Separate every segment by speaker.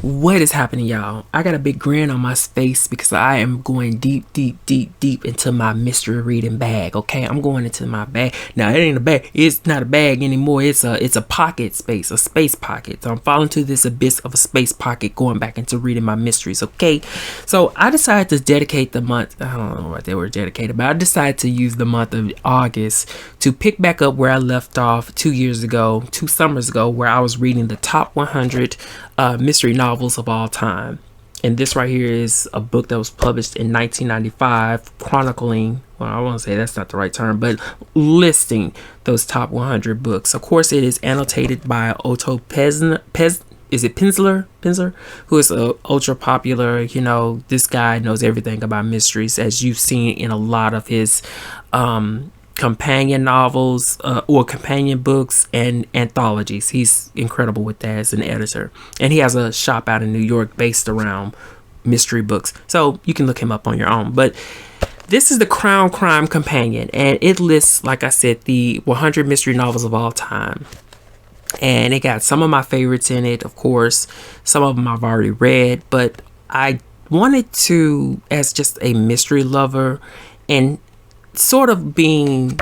Speaker 1: What is happening, y'all? I got a big grin on my face because I am going deep, deep, deep, deep into my mystery reading bag. Okay, I'm going into my bag now. It ain't a bag. It's not a bag anymore. It's a pocket space, a space pocket. So I'm falling to this abyss of a space pocket, going back into reading my mysteries. Okay, so I decided to dedicate the month. I don't know what they were dedicated, but I decided to use the month of August to pick back up where I left off 2 years ago, 2 summers ago, where I was reading the top 100 mystery novels of all time. And this right here is a book that was published in 1995, chronicling, well, I won't say that's not the right term, but listing those top 100 books. Of course, it is annotated by Otto is it Penzler, who is a ultra popular, this guy knows everything about mysteries, as you've seen in a lot of his companion novels or companion books and anthologies. He's incredible with that as an editor, and he has a shop out in New York based around mystery books, so you can look him up on your own. But this is the Crown Crime Companion, and it lists, like I said, the 100 mystery novels of all time, and it got some of my favorites in it. Of course, some of them I've already read, but I wanted to, as just a mystery lover and sort of being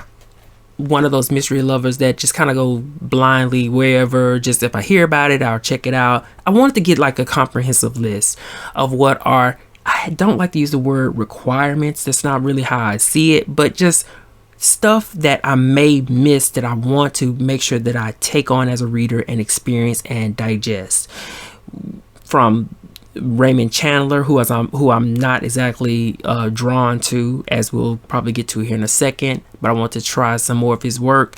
Speaker 1: one of those mystery lovers that just kind of go blindly wherever, just if I hear about it, I'll check it out. I wanted to get like a comprehensive list of what are, I don't like to use the word requirements, that's not really how I see it, but just stuff that I may miss that I want to make sure that I take on as a reader and experience and digest. From Raymond Chandler, who I'm not exactly drawn to, as we'll probably get to here in a second, but I want to try some more of his work,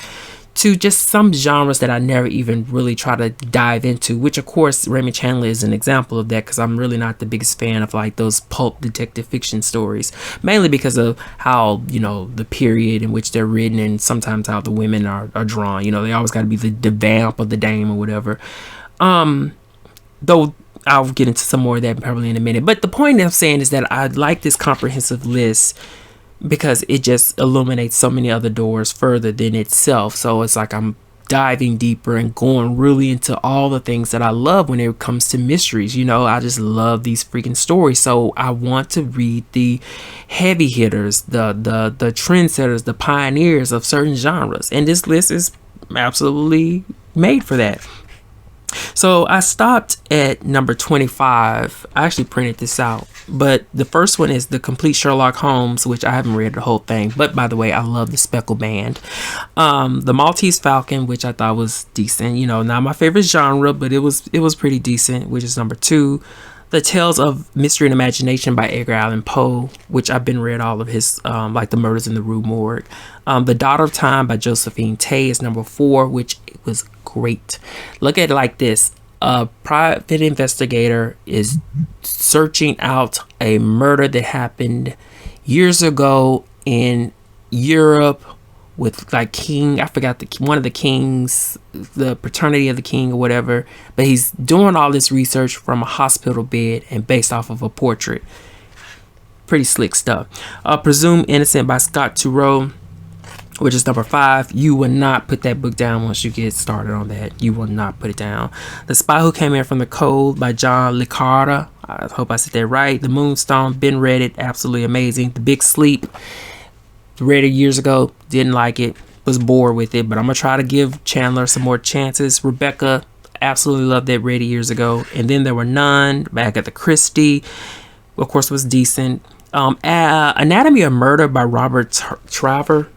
Speaker 1: to just some genres that I never even really try to dive into, which of course Raymond Chandler is an example of that, because I'm really not the biggest fan of like those pulp detective fiction stories, mainly because of how, the period in which they're written, and sometimes how the women are drawn. They always got to be the vamp or the dame or whatever. Though I'll get into some more of that probably in a minute. But the point I'm saying is that I like this comprehensive list because it just illuminates so many other doors further than itself. So it's like I'm diving deeper and going really into all the things that I love when it comes to mysteries. I just love these freaking stories. So I want to read the heavy hitters, the trendsetters, the pioneers of certain genres. And this list is absolutely made for that. So I stopped at number 25. I actually printed this out, but the first one is The Complete Sherlock Holmes, which I haven't read the whole thing, but by the way, I love The Speckled Band. The Maltese Falcon, which I thought was decent, not my favorite genre, but it was pretty decent, which is number 2. The Tales of Mystery and Imagination by Edgar Allan Poe, which I've been read all of his, like The Murders in the Rue Morgue. The Daughter of Time by Josephine Tey is number 4, which was great. Look at it like this. A private investigator is searching out a murder that happened years ago in Europe with like king, I forgot one of the kings, the paternity of the king or whatever, but he's doing all this research from a hospital bed and based off of a portrait. Pretty slick stuff. Presumed Innocent by Scott Turow, which is number 5. You will not put that book down once you get started on that. You will not put it down. The Spy Who Came In From the Cold by John Le Carre. I hope I said that right. The Moonstone, been read it, absolutely amazing. The Big Sleep, read it years ago, didn't like it, was bored with it, but I'm gonna try to give Chandler some more chances. Rebecca, absolutely loved that, read it years ago. And Then There Were None by Agatha Christie, of course, was decent. Anatomy of Murder by Robert Traver.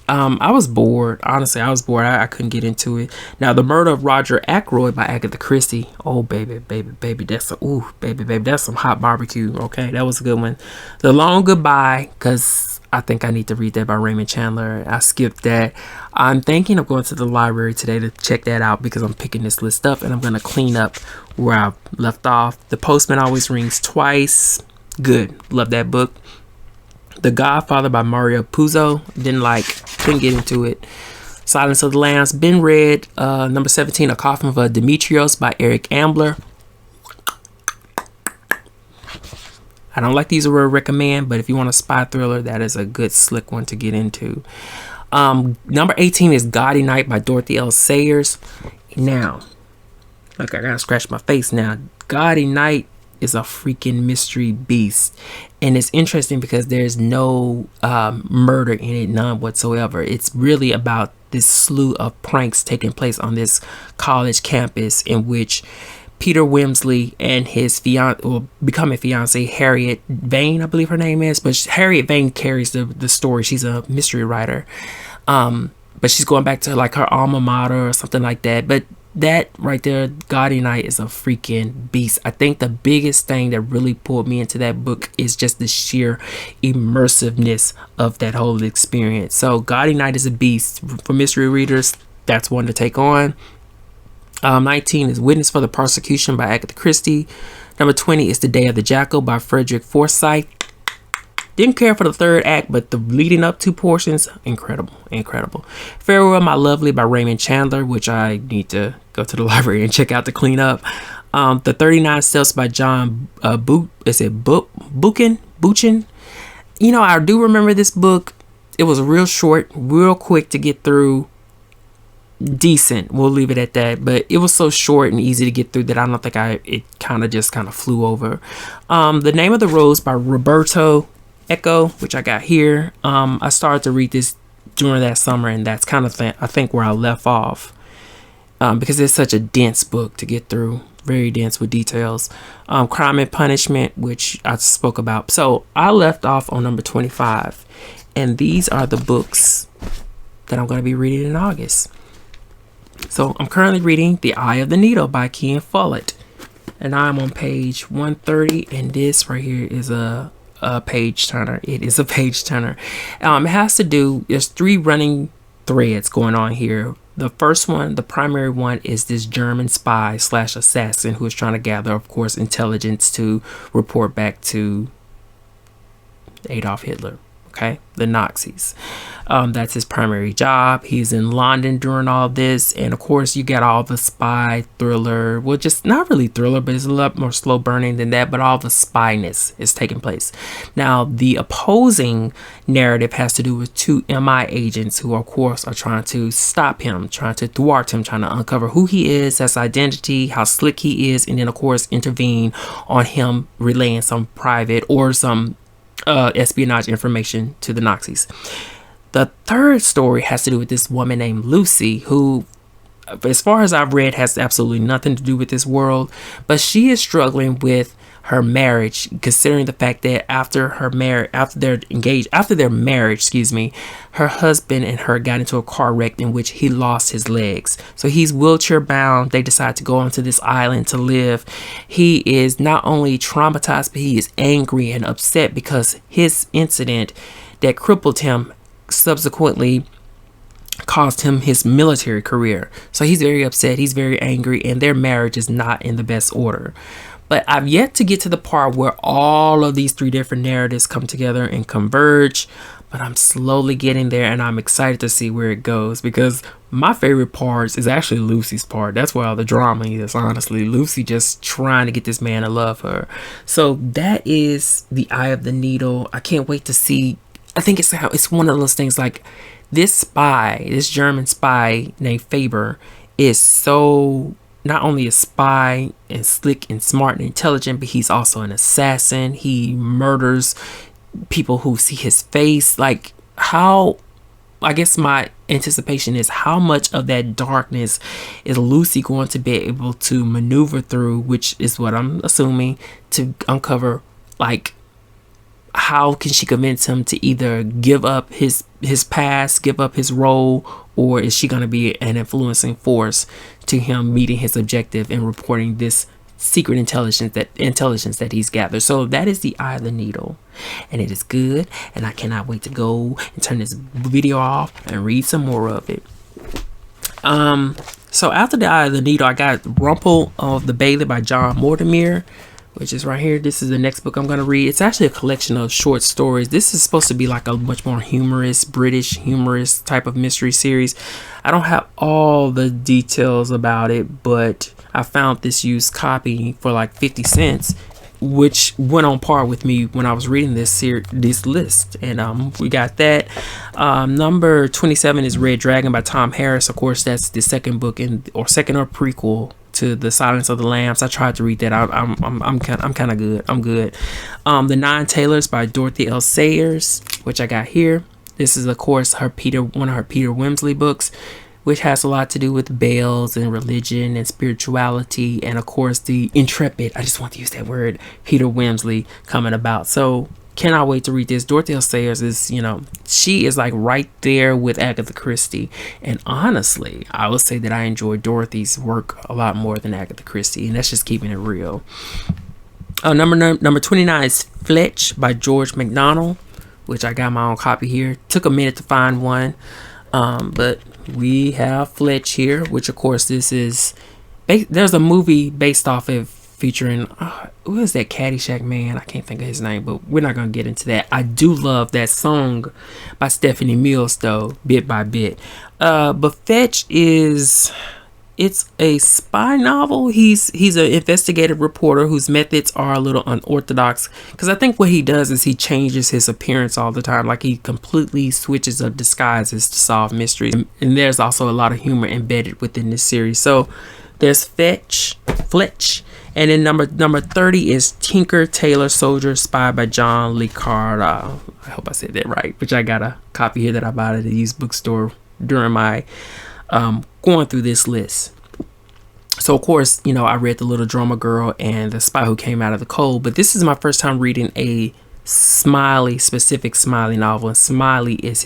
Speaker 1: I was bored. Honestly, I was bored. I couldn't get into it. Now, The Murder of Roger Ackroyd by Agatha Christie. Oh, baby, that's that's some hot barbecue. Okay, that was a good one. The Long Goodbye, because I think I need to read that by Raymond Chandler. I skipped that. I'm thinking of going to the library today to check that out because I'm picking this list up and I'm going to clean up where I left off. The Postman Always Rings Twice. Good. Love that book. The Godfather by Mario Puzo. Couldn't get into it. Silence of the Lambs. Been read. Number 17, A Coffin for Demetrios by Eric Ambler. I don't like to use the word recommend, but if you want a spy thriller, that is a good slick one to get into. Number 18 is Gaudy Night by Dorothy L. Sayers. Now, look, I gotta scratch my face now. Gaudy Night is a freaking mystery beast, and it's interesting because there's no murder in it, none whatsoever. It's really about this slew of pranks taking place on this college campus, in which Peter Wimsley and his becoming fiance Harriet Vane, I believe her name is, but Harriet Vane carries the story. She's a mystery writer, but she's going back to like her alma mater or something like that. But that right there, Gaudy Night, is a freaking beast. I think the biggest thing that really pulled me into that book is just the sheer immersiveness of that whole experience. So Gaudy Night is a beast for mystery readers. That's one to take on. 19 is Witness for the Prosecution by Agatha Christie. Number 20 is The Day of the Jackal by Frederick Forsyth. Didn't care for the third act, but the leading up two portions, incredible. Farewell, My Lovely by Raymond Chandler, which I need to go to the library and check out to clean up. The 39 Steps by John Buchan? You know, I do remember this book. It was real short, real quick to get through. Decent, we'll leave it at that, but it was so short and easy to get through that I don't think it kind of flew over. The Name of the Rose by Roberto Eco, which I got here. I started to read this during that summer, and that's kind of I think where I left off, because it's such a dense book to get through, very dense with details. Crime and Punishment, which I spoke about. So I left off on number 25, and these are the books that I'm going to be reading in August. So I'm currently reading The Eye of the Needle by Ken Follett, and I'm on page 130, and this right here is a page turner. It is a page turner. It has to do, there's three running threads going on here. The first one, the primary one, is this German spy / assassin who is trying to gather, of course, intelligence to report back to Adolf Hitler. Okay, the Nazis. That's his primary job. He's in London during all this, and of course you got all the spy thriller, well, just not really thriller, but it's a lot more slow burning than that, but all the spyness is taking place. Now the opposing narrative has to do with two MI agents who of course are trying to stop him, trying to thwart him, trying to uncover who he is, his identity, how slick he is, and then of course intervene on him relaying some private or some espionage information to the Nazis. The third story has to do with this woman named Lucy, who, as far as I've read, has absolutely nothing to do with this world, but she is struggling with her marriage, considering the fact that after their marriage, her husband and her got into a car wreck in which he lost his legs. So he's wheelchair bound. They decide to go onto this island to live. He is not only traumatized, but he is angry and upset because his incident that crippled him subsequently cost him his military career. So he's very upset, he's very angry, and their marriage is not in the best order. But I've yet to get to the part where all of these three different narratives come together and converge, but I'm slowly getting there, and I'm excited to see where it goes, because my favorite parts is actually Lucy's part. That's where all the drama is, honestly. Lucy just trying to get this man to love her. So that is The Eye of the Needle. I can't wait to see. I think it's one of those things, like this German spy named Faber is so not only a spy and slick and smart and intelligent, but he's also an assassin. He murders people who see his face. Like, how, I guess my anticipation is how much of that darkness is Lucy going to be able to maneuver through, which is what I'm assuming, to uncover, like, how can she convince him to either give up his past, give up his role, or is she going to be an influencing force to him meeting his objective and reporting this secret intelligence that he's gathered? So that is The Eye of the Needle, and it is good, and I cannot wait to go and turn this video off and read some more of it. So after The Eye of the Needle, I got Rumple of the Bailey by John Mortimer, which is right here. This is the next book I'm going to read. It's actually a collection of short stories. This is supposed to be like a much more British humorous type of mystery series. I don't have all the details about it, but I found this used copy for like 50 cents, which went on par with me when I was reading this list. And we got that. Number 27 is Red Dragon by Tom Harris. Of course, that's the second book second or prequel to The Silence of the Lambs. I tried to read that. I'm kind of good. I'm good. The Nine Tailors by Dorothy L. Sayers, which I got here. This is, of course, one of her Peter Wimsley books, which has a lot to do with bells and religion and spirituality, and of course the intrepid, I just want to use that word, Peter Wimsley coming about. So cannot wait to read this. Dorothy L. Sayers is, she is like right there with Agatha Christie. And honestly, I would say that I enjoy Dorothy's work a lot more than Agatha Christie, and that's just keeping it real. Number 29 is Fletch by George MacDonald, which I got my own copy here. Took a minute to find one, but we have Fletch here, which of course this is there's a movie based off of, featuring who is that Caddyshack man? I can't think of his name, but we're not gonna get into that. I do love that song by Stephanie Mills though, Bit by Bit. But Fletch it's a spy novel. He's an investigative reporter whose methods are a little unorthodox, because I think what he does is he changes his appearance all the time. Like, he completely switches up disguises to solve mysteries. And there's also a lot of humor embedded within this series. So there's Fletch. And then number 30 is Tinker, Tailor, Soldier, Spy by John Le Carre. I hope I said that right, which I got a copy here that I bought at a used bookstore during my going through this list. So of course, I read The Little Drummer Girl and The Spy Who Came Out of the Cold, but this is my first time reading a specific Smiley novel. And Smiley is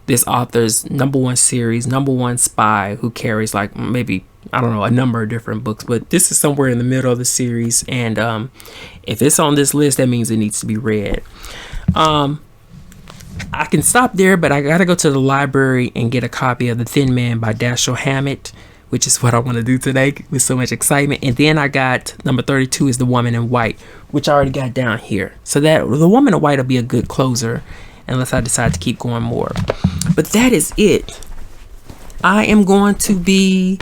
Speaker 1: this author's number one series, number one spy, who carries like maybe, I don't know, a number of different books, but this is somewhere in the middle of the series. And if it's on this list, that means it needs to be read. I can stop there, but I gotta go to the library and get a copy of The Thin Man by Dashiell Hammett, which is what I want to do today with so much excitement. And then I got number 32 is The Woman in White, which I already got down here. So that The Woman in White will be a good closer unless I decide to keep going more. But that is it. I am going to be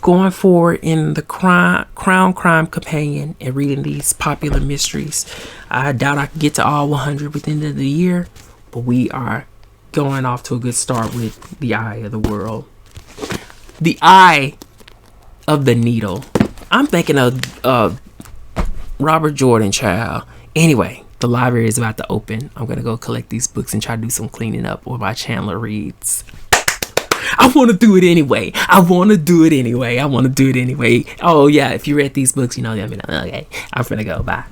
Speaker 1: going forward in the Crown Crime Companion and reading these popular mysteries. I doubt I can get to all 100 within the end of the year, but we are going off to a good start with The Eye of the World. The Eye of the Needle. I'm thinking of Robert Jordan, child. Anyway, the library is about to open. I'm going to go collect these books and try to do some cleaning up while my Chandler reads. I want to do it anyway. Oh yeah, if you read these books, let me know. Okay, I'm finna go. Bye.